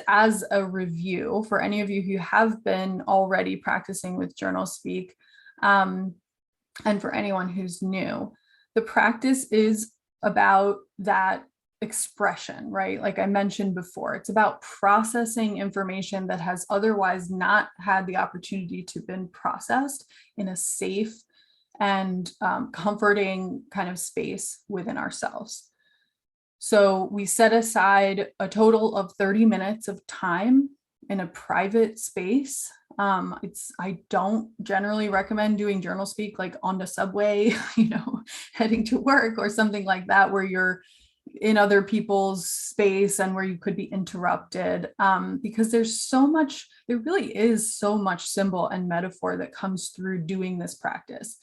As a review for any of you who have been already practicing with JournalSpeak, and for anyone who's new, the practice is about that expression, right? Like I mentioned before, it's about processing information that has otherwise not had the opportunity to been processed in a safe and comforting kind of space within ourselves. So we set aside a total of 30 minutes of time in a private space. I don't generally recommend doing JournalSpeak like on the subway, heading to work or something like that, where you're in other people's space and where you could be interrupted, because there really is so much symbol and metaphor that comes through doing this practice.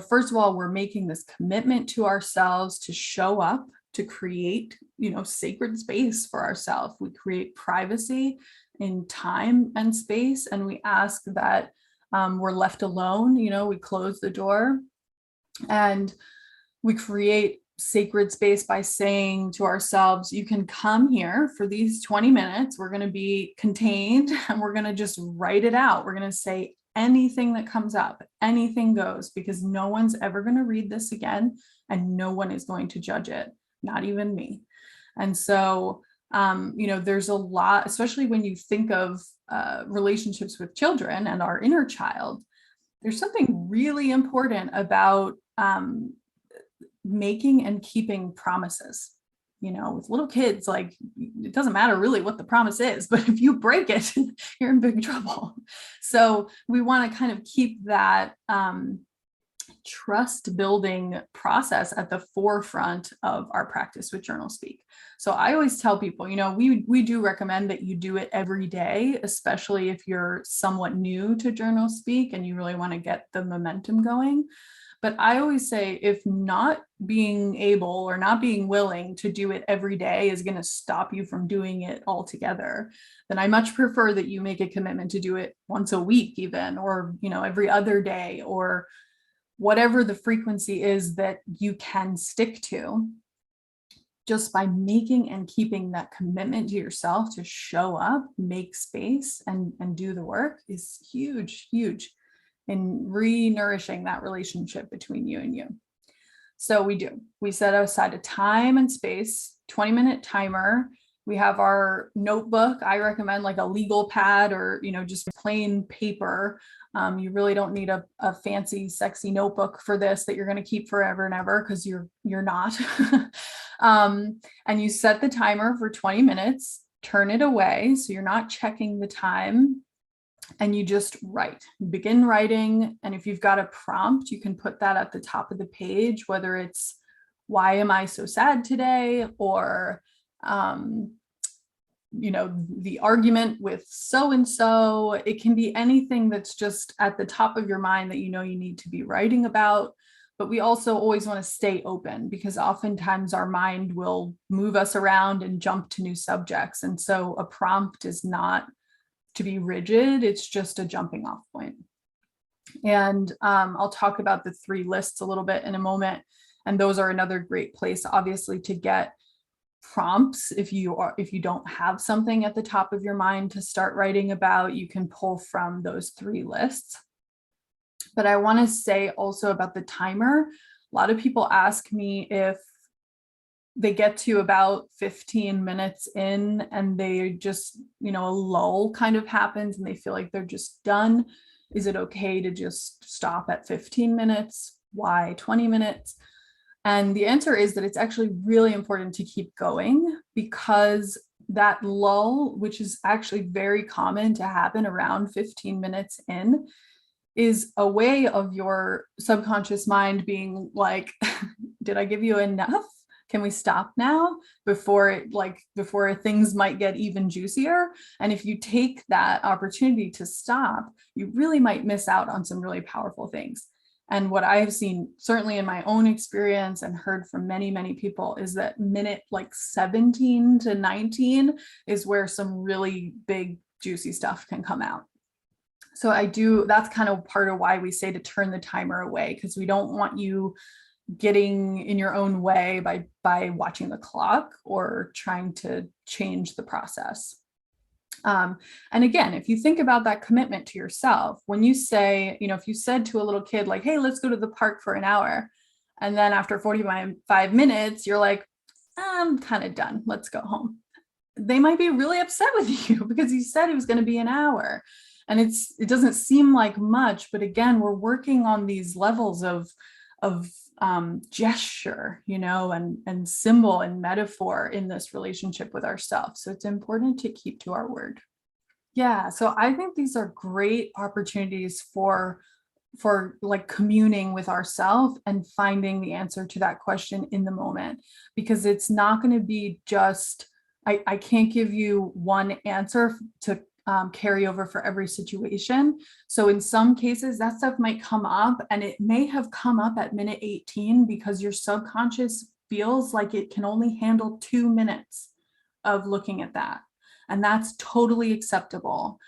First of all, we're making this commitment to ourselves to show up, to create, sacred space for ourselves. We create privacy in time and space, and we ask that we're left alone. We close the door and we create sacred space by saying to ourselves, you can come here for these 20 minutes. We're going to be contained and we're going to just write it out. We're going to say anything that comes up, anything goes, because no one's ever going to read this again and no one is going to judge it, not even me. And so, there's a lot, especially when you think of relationships with children and our inner child, there's something really important about making and keeping promises. With little kids, like, it doesn't matter really what the promise is, but if you break it, you're in big trouble. So we want to kind of keep that trust building process at the forefront of our practice with JournalSpeak. So I always tell people, we do recommend that you do it every day, especially if you're somewhat new to JournalSpeak and you really want to get the momentum going. But I always say, if not being able or not being willing to do it every day is going to stop you from doing it altogether, then I much prefer that you make a commitment to do it once a week even, or, every other day, or whatever the frequency is that you can stick to. Just by making and keeping that commitment to yourself to show up, make space, and do the work is huge, huge in re-nourishing that relationship between you and you. So we set aside a time and space, 20-minute timer. We have our notebook. I recommend like a legal pad or, just plain paper. You really don't need a fancy, sexy notebook for this that you're going to keep forever and ever, because you're not. And you set the timer for 20 minutes, turn it away so you're not checking the time, and you just write. You begin writing, and if you've got a prompt, you can put that at the top of the page, whether it's, why am I so sad today? Or the argument with so-and-so. It can be anything that's just at the top of your mind that you need to be writing about. But we also always want to stay open, because oftentimes our mind will move us around and jump to new subjects. And so a prompt is not to be rigid, it's just a jumping off point. And I'll talk about the 3 lists a little bit in a moment. And those are another great place, obviously, to get prompts. If you don't have something at the top of your mind to start writing about, you can pull from those 3 lists. But I want to say also about the timer. A lot of people ask me if they get to about 15 minutes in and they just, a lull kind of happens and they feel like they're just done. Is it okay to just stop at 15 minutes? Why 20 minutes? And the answer is that it's actually really important to keep going, because that lull, which is actually very common to happen around 15 minutes in, is a way of your subconscious mind being like, did I give you enough? Can we stop now before things might get even juicier? And if you take that opportunity to stop, you really might miss out on some really powerful things. And what I have seen, certainly in my own experience and heard from many, many people, is that minute 17 to 19 is where some really big, juicy stuff can come out. So that's kind of part of why we say to turn the timer away, because we don't want you getting in your own way by watching the clock or trying to change the process. And again, if you think about that commitment to yourself, when you say, if you said to a little kid, like, hey, let's go to the park for an hour. And then after 45 minutes, you're like, I'm kind of done. Let's go home. They might be really upset with you because you said it was going to be an hour. And it doesn't seem like much, but again, we're working on these levels of gesture, and symbol and metaphor in this relationship with ourselves. So it's important to keep to our word. Yeah. So I think these are great opportunities for like communing with ourselves and finding the answer to that question in the moment, because it's not going to be just, I can't give you one answer to carry over for every situation. So in some cases, that stuff might come up, and it may have come up at minute 18 because your subconscious feels like it can only handle 2 minutes of looking at that. And that's totally acceptable.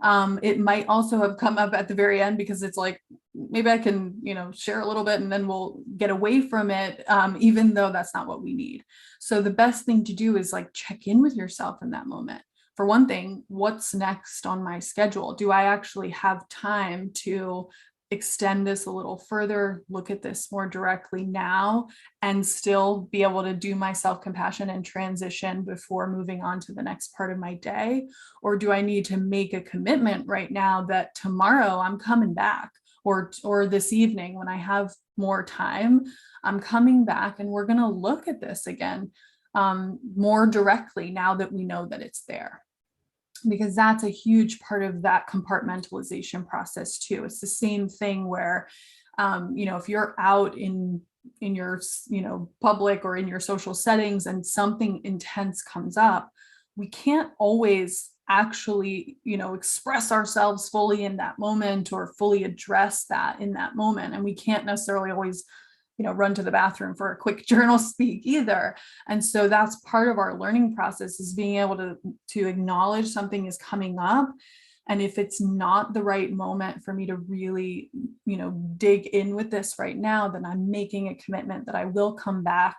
It might also have come up at the very end because it's like, maybe I can, share a little bit and then we'll get away from it, even though that's not what we need. So the best thing to do is like check in with yourself in that moment. For one thing, what's next on my schedule? Do I actually have time to extend this a little further, look at this more directly now, and still be able to do my self-compassion and transition before moving on to the next part of my day? Or do I need to make a commitment right now that tomorrow I'm coming back, or this evening when I have more time, I'm coming back and we're going to look at this again more directly now that we know that it's there? Because that's a huge part of that compartmentalization process too. It's the same thing where, if you're out in your, public or in your social settings and something intense comes up, we can't always actually, express ourselves fully in that moment or fully address that in that moment. And we can't necessarily always run to the bathroom for a quick journal speak either. And so that's part of our learning process, is being able to acknowledge something is coming up. And if it's not the right moment for me to really, dig in with this right now, then I'm making a commitment that I will come back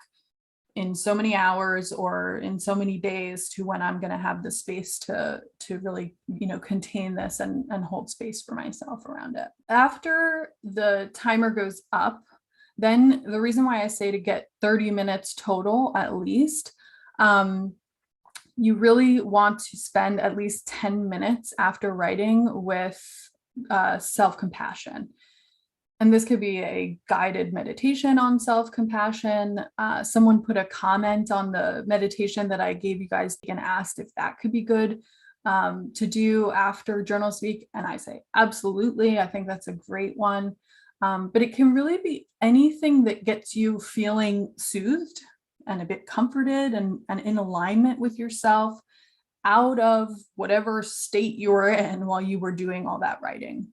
in so many hours or in so many days to when I'm going to have the space to really, contain this and hold space for myself around it. After the timer goes up, then the reason why I say to get 30 minutes total at least, you really want to spend at least 10 minutes after writing with self-compassion. And this could be a guided meditation on self-compassion. Someone put a comment on the meditation that I gave you guys and asked if that could be good to do after JournalSpeak. And I say, absolutely. I think that's a great one. But it can really be anything that gets you feeling soothed and a bit comforted and in alignment with yourself out of whatever state you were in while you were doing all that writing.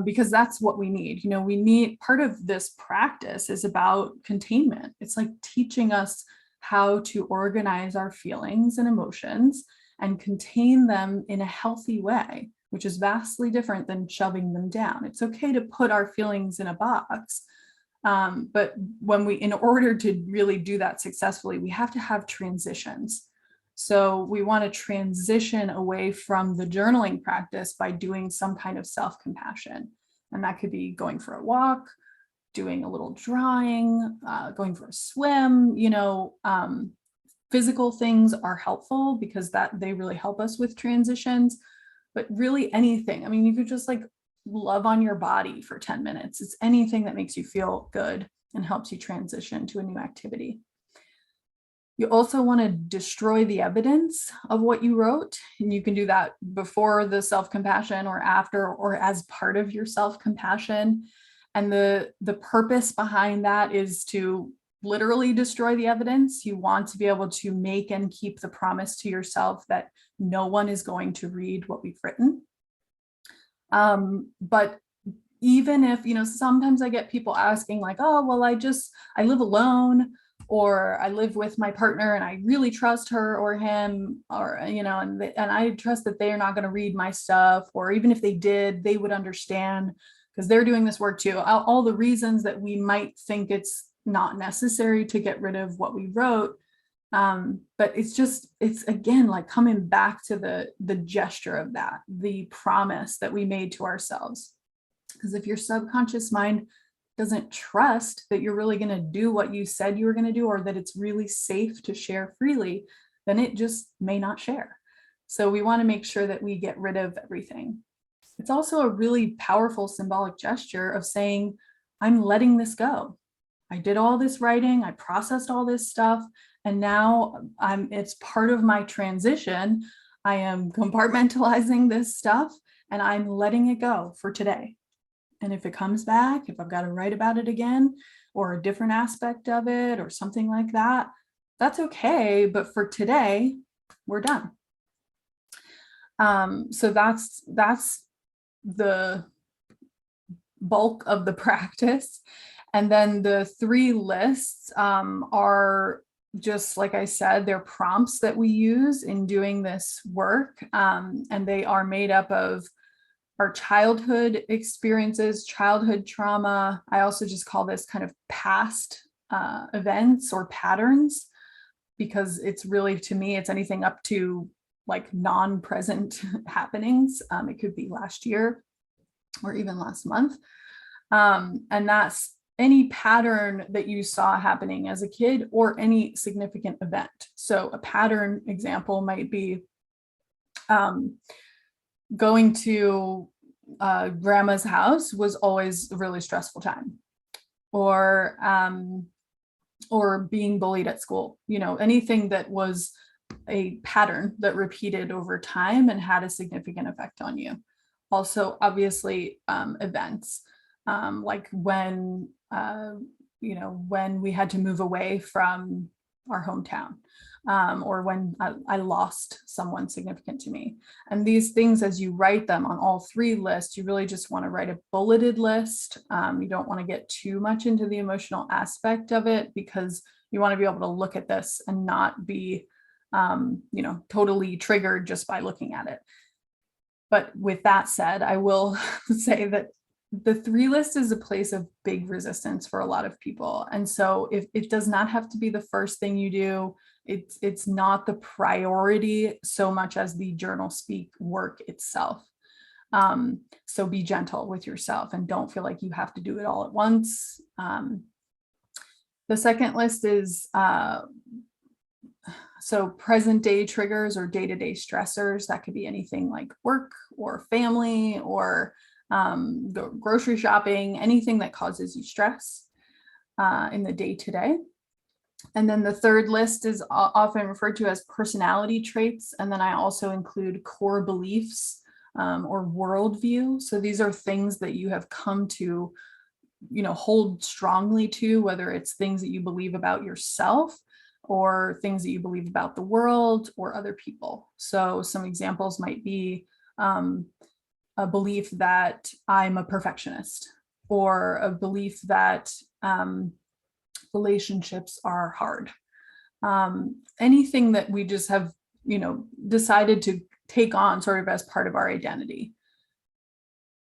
Because that's what we need. We need, part of this practice is about containment. It's like teaching us how to organize our feelings and emotions and contain them in a healthy way, which is vastly different than shoving them down. It's okay to put our feelings in a box, but in order to really do that successfully, we have to have transitions. So we want to transition away from the journaling practice by doing some kind of self-compassion. And that could be going for a walk, doing a little drawing, going for a swim. Physical things are helpful because they really help us with transitions. But really anything. I mean, you could just like love on your body for 10 minutes. It's anything that makes you feel good and helps you transition to a new activity. You also want to destroy the evidence of what you wrote. And you can do that before the self-compassion or after or as part of your self-compassion. And the purpose behind that is to literally destroy the evidence. You want to be able to make and keep the promise to yourself that no one is going to read what we've written. But even if, sometimes I get people asking like, oh, well, I live alone, or I live with my partner and I really trust her or him, or, and I trust that they are not going to read my stuff, or even if they did, they would understand because they're doing this work too. All the reasons that we might think it's not necessary to get rid of what we wrote. But it's again, like coming back to the gesture of that, the promise that we made to ourselves. Because if your subconscious mind doesn't trust that you're really going to do what you said you were going to do, or that it's really safe to share freely, then it just may not share. So we want to make sure that we get rid of everything. It's also a really powerful symbolic gesture of saying, I'm letting this go. I did all this writing, I processed all this stuff, and now it's part of my transition. I am compartmentalizing this stuff and I'm letting it go for today. And if it comes back, if I've got to write about it again, or a different aspect of it or something like that, that's okay. But for today, we're done. So that's the bulk of the practice. And then the 3 lists are just, like I said, they're prompts that we use in doing this work. And they are made up of our childhood experiences, childhood trauma. I also just call this kind of past events or patterns, because it's really, to me, it's anything up to like non-present happenings. It could be last year or even last month. And that's any pattern that you saw happening as a kid or any significant event. So a pattern example might be going to grandma's house was always a really stressful time, or being bullied at school, anything that was a pattern that repeated over time and had a significant effect on you. Also, obviously, events like when we had to move away from our hometown, or when I lost someone significant to me. And these things, as you write them on all 3 lists, you really just want to write a bulleted list. You don't want to get too much into the emotional aspect of it, because you want to be able to look at this and not be, totally triggered just by looking at it. But with that said, I will say that the 3 list is a place of big resistance for a lot of people. And so if it does not have to be the first thing you do, it's not the priority so much as the JournalSpeak work itself. So be gentle with yourself and don't feel like you have to do it all at once. The second list is so present day triggers or day-to-day stressors. That could be anything like work or family or grocery shopping, anything that causes you stress in the day-to-day. And then the third list is often referred to as personality traits. And then I also include core beliefs or worldview. So these are things that you have come to, hold strongly to, whether it's things that you believe about yourself or things that you believe about the world or other people. So some examples might be a belief that I'm a perfectionist, or a belief that relationships are hard. Anything that we just have, decided to take on sort of as part of our identity.